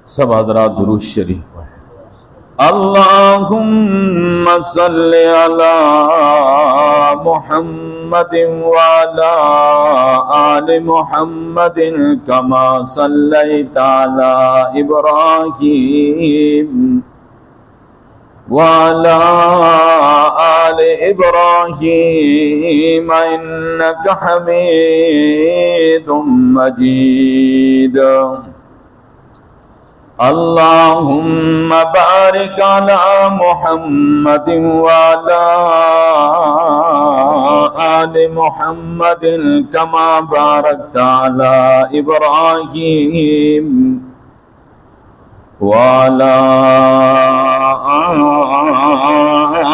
سب حضرات درود شریف پڑھیں۔ اللہم صلی علی محمد وعلی آل محمد کما صلیت علی ابراہیم وعلی آل ابراہیم انک حمید مجید۔ اللہم بارک علی محمد وعلی آل محمد کما بارکت علی ابراہیم وعلی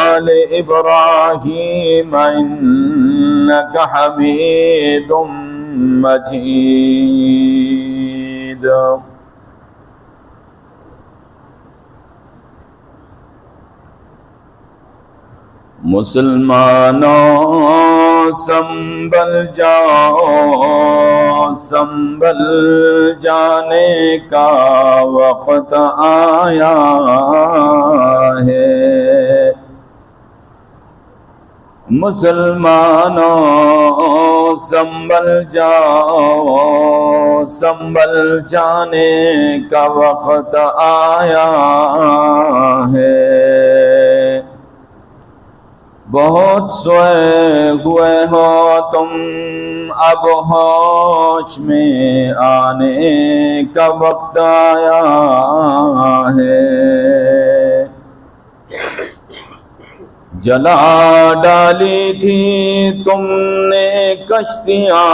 آل ابراہیم انک حمید مجید۔ مسلمانوں سنبھل جاؤ، سنبھل جانے کا وقت آیا ہے۔ مسلمانوں سنبھل جاؤ، سنبھل جانے کا وقت آیا ہے۔ بہت سوئے ہوئے ہو تم، اب ہوش میں آنے کا وقت آیا ہے۔ جلا ڈالی تھی تم نے کشتیاں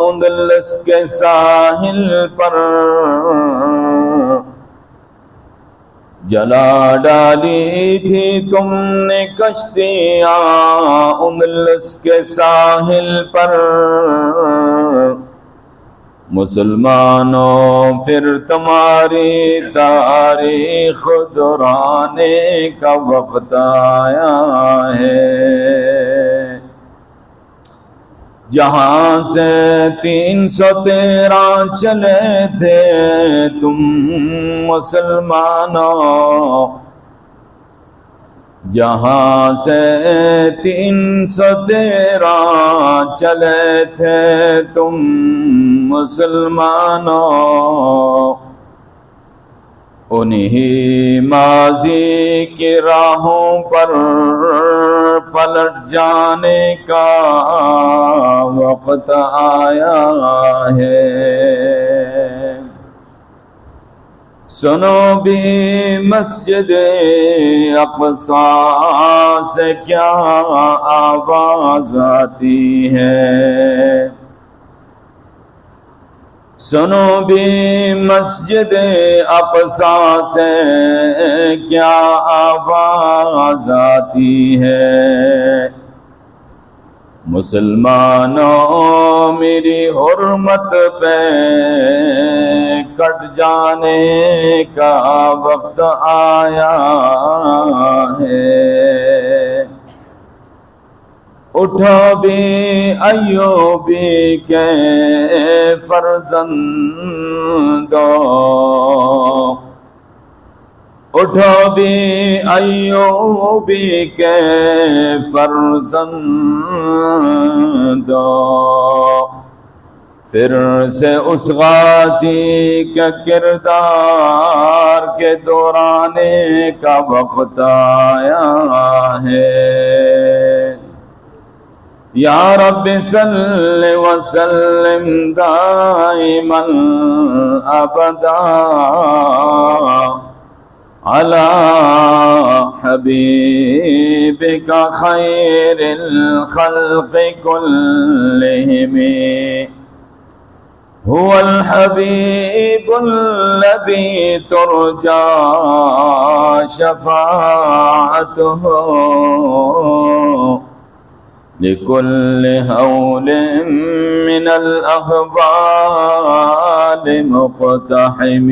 اندلس کے ساحل پر، جلا ڈالی تھی تم نے کشتیاں اندلس کے ساحل پر۔ مسلمانوں پھر تمہاری تاریخ دہرانے کا وقت آیا ہے۔ جہاں سے 313 چلے تھے تم مسلمانوں، جہاں سے 313 چلے تھے تم مسلمانوں، انہی ماضی کی راہوں پر پلٹ جانے کا وقت آیا ہے۔ سنو بھی مسجد اقصی سے کیا آواز آتی ہے، سنو بھی مسجد اقصی سے کیا آواز آتی ہے۔ مسلمانوں میری حرمت پہ کٹ جانے کا وقت آیا ہے۔ اٹھو بھی ایوبی کے فرزندو، اٹھو بھی ایوبی کے فرزندو، پھر سے اس غازی کے کردار کے دہرانے کا وقت آیا ہے۔ یا رب صلی وسلم دائما ابدا علی حبیبک خیر الخلق کلہم، هو الحبیب الذی ترجى شفاعته لكل هول من الأهوال مقتحم۔